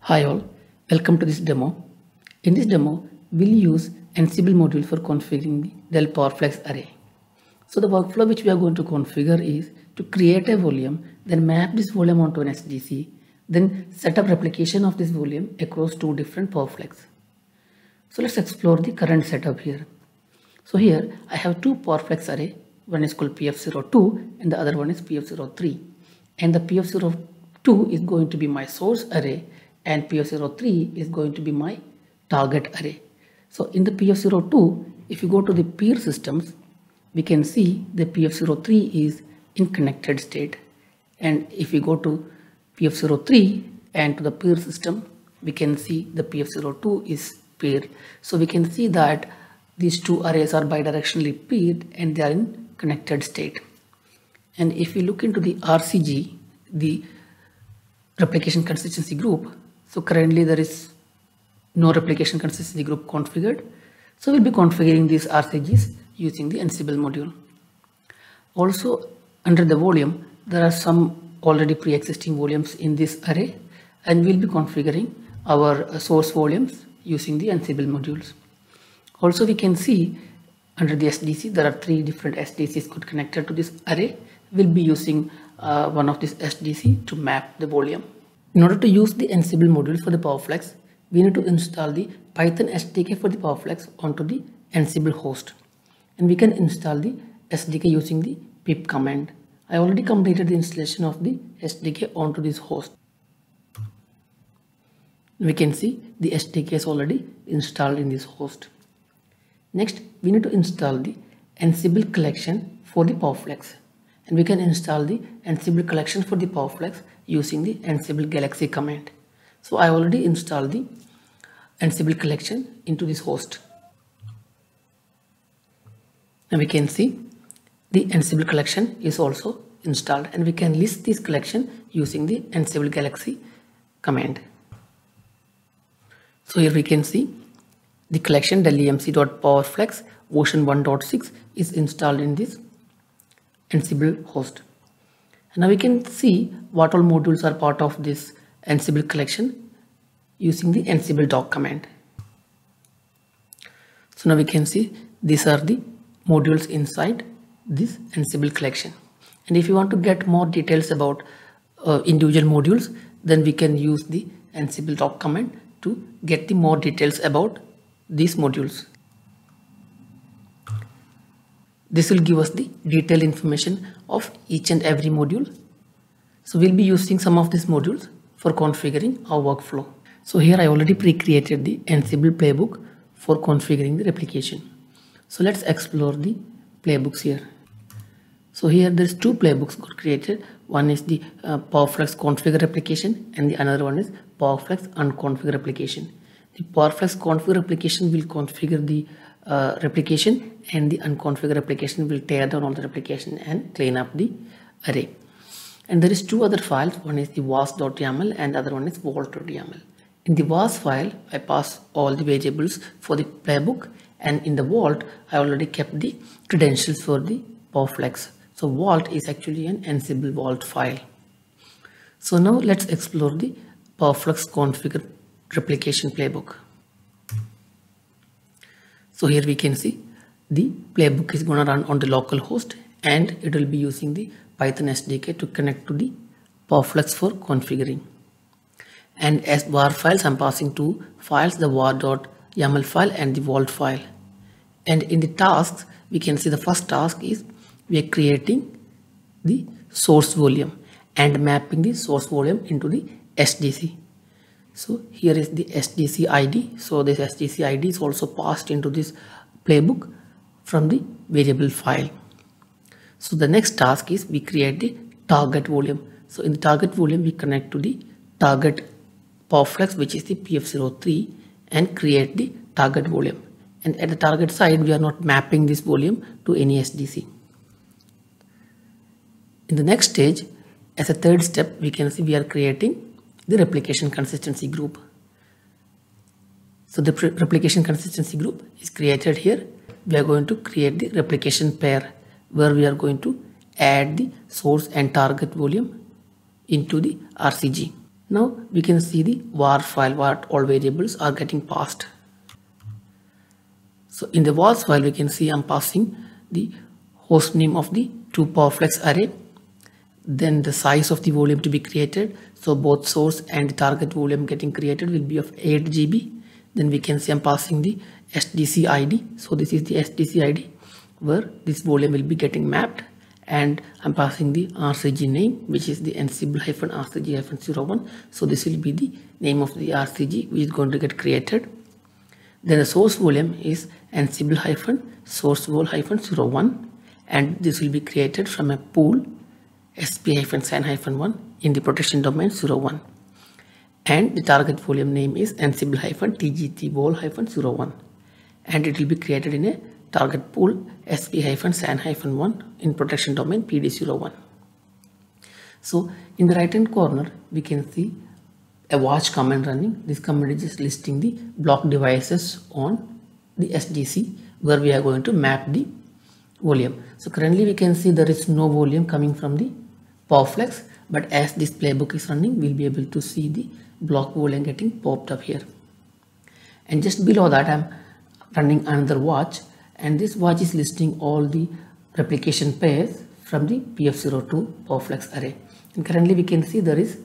Hi all, welcome to this demo. In this demo, we'll use Ansible module for configuring the Dell PowerFlex array. So the workflow which we are going to configure is to create a volume, then map this volume onto an SDC, then set up replication of this volume across two different PowerFlex. So let's explore the current setup here. So here I have two PowerFlex array, one is called PF02 and the other one is PF03. And the PF02 is going to be my source array and PF03 is going to be my target array. So in the PF02, if you go to the peer systems, we can see the PF03 is in connected state. And if we go to PF03 and to the peer system, we can see the PF02 is paired. So we can see that these two arrays are bidirectionally paired and they are in connected state. And if we look into the RCG, the replication consistency group, so currently there is no replication consistency group configured. So we'll be configuring these RCGs using the Ansible module. Also under the volume, there are some already pre-existing volumes in this array and we'll be configuring our source volumes using the Ansible modules. Also we can see under the SDC, there are three different SDCs connected to this array. We'll be using one of this SDC to map the volume. In order to use the Ansible module for the PowerFlex, we need to install the Python SDK for the PowerFlex onto the Ansible host. And we can install the SDK using the pip command. I already completed the installation of the SDK onto this host. We can see the SDK is already installed in this host. Next, we need to install the Ansible collection for the PowerFlex. And we can install the Ansible collection for the PowerFlex using the Ansible Galaxy command. So I already installed the Ansible collection into this host. And we can see the Ansible collection is also installed and we can list this collection using the Ansible Galaxy command. So here we can see the collection del.emc.powerflex version 1.6 is installed in this Ansible host. And now we can see what all modules are part of this Ansible collection using the Ansible doc command. So now we can see these are the modules inside this Ansible collection. And if you want to get more details about individual modules, then we can use the Ansible doc command to get the more details about these modules. This will give us the detailed information of each and every module. So we'll be using some of these modules for configuring our workflow. So here I already pre-created the Ansible playbook for configuring the replication. So let's explore the playbooks here. So here there's two playbooks got created. One is the PowerFlex configure replication and the another one is PowerFlex unconfigure replication. The PowerFlex configure replication will configure the replication and the unconfigured replication will tear down all the replication and clean up the array. And there is two other files, one is the was.yaml and the other one is vault.yaml. In the was file, I pass all the variables for the playbook, and in the vault, I already kept the credentials for the PowerFlex. So vault is actually an Ansible vault file. So now let's explore the PowerFlex configure replication playbook. So here we can see the playbook is going to run on the local host and it will be using the Python SDK to connect to the PowerFlex for configuring. And as var files, I'm passing two files, the var.yaml file and the vault file. And in the tasks, we can see the first task is we are creating the source volume and mapping the source volume into the SDC. So here is the SDC ID. So this SDC ID is also passed into this playbook from the variable file. So the next task is we create the target volume. So in the target volume, we connect to the target PowerFlex, which is the PF03, and create the target volume. And at the target side, we are not mapping this volume to any SDC. In the next stage, as a third step, we can see we are creating the replication consistency group. So the replication consistency group is created here. We are going to create the replication pair where we are going to add the source and target volume into the RCG. Now we can see the var file, what all variables are getting passed. So in the vars file, we can see I'm passing the host name of the 2 PowerFlex array, then the size of the volume to be created. So both source and the target volume getting created will be of 8 GB. Then we can see I'm passing the SDC ID. So this is the SDC ID where this volume will be getting mapped, and I'm passing the RCG name, which is the Ansible-RCG-01. So this will be the name of the RCG which is going to get created. Then the source volume is Ansible-source-vol-01, and this will be created from a pool sp-san-1 in the protection domain 01. And the target volume name is Ansible-tgt-vol-01, and it will be created in a target pool sp-san-1 in protection domain pd01. So in the right hand corner we can see a watch command running. This command is just listing the block devices on the SDC where we are going to map the volume. So currently we can see there is no volume coming from the PowerFlex, but as this playbook is running, we'll be able to see the block volume getting popped up here. And just below that, I'm running another watch, and this watch is listing all the replication pairs from the PF02 PowerFlex array. And currently we can see there is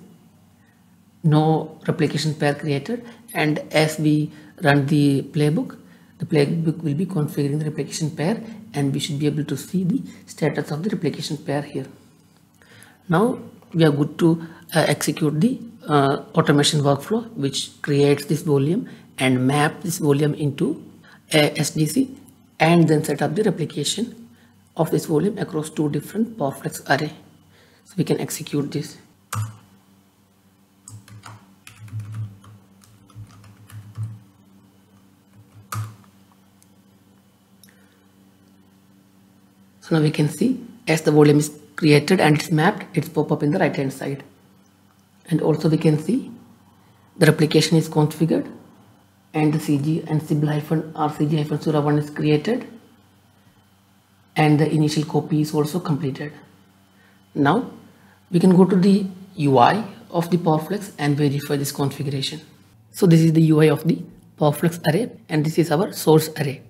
no replication pair created, and as we run the playbook will be configuring the replication pair, and we should be able to see the status of the replication pair here. Now we are good to execute the automation workflow which creates this volume and map this volume into a SDC, and then set up the replication of this volume across 2 different PowerFlex array. So we can execute this. So now we can see as the volume is created and it's mapped, it's pop up in the right hand side. And also we can see the replication is configured and the CG Ansible-RCG-01 is created, and the initial copy is also completed. Now we can go to the UI of the PowerFlex and verify this configuration. So this is the UI of the PowerFlex array, and this is our source array.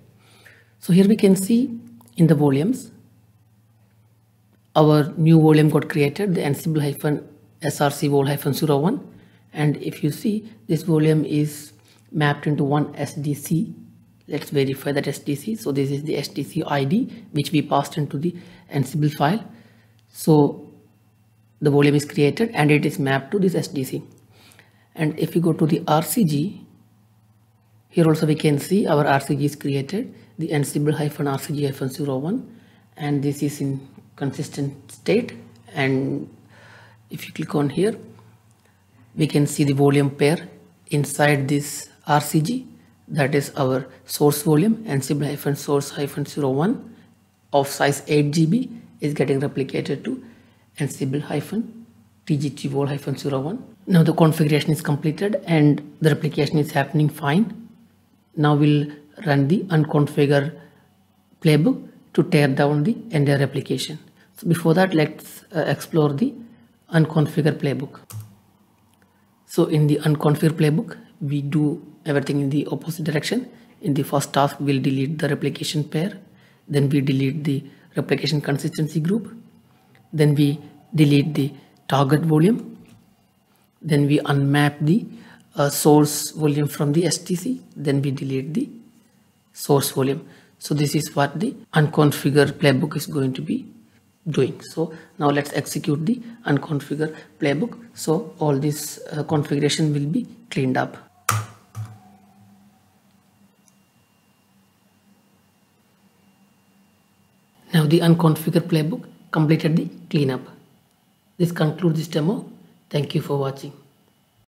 So here we can see in the volumes our new volume got created, the Ansible-src-vol-01, and if you see this volume is mapped into one SDC. Let's verify that SDC. So this is the SDC ID which we passed into the Ansible file. So the volume is created and it is mapped to this SDC. And if you go to the RCG, here also we can see our RCG is created, the Ansible-RCG-01, and this is in consistent state. And if you click on here, we can see the volume pair inside this RCG, that is our source volume Ansible-source-01 of size 8 GB is getting replicated to Ansible-tgt-vol-01. Now the configuration is completed and the replication is happening fine. Now we'll run the unconfigure playbook to tear down the entire replication. So before that, let's explore the unconfigure playbook. So in the unconfigure playbook, we do everything in the opposite direction. In the first task, we'll delete the replication pair. Then we delete the replication consistency group. Then we delete the target volume. Then we unmap the source volume from the STC. Then we delete the source volume. So this is what the unconfigure playbook is going to be doing. So now let's execute the unconfigure playbook. So all this configuration will be cleaned up. Now the unconfigure playbook completed the cleanup. This concludes this demo. Thank you for watching.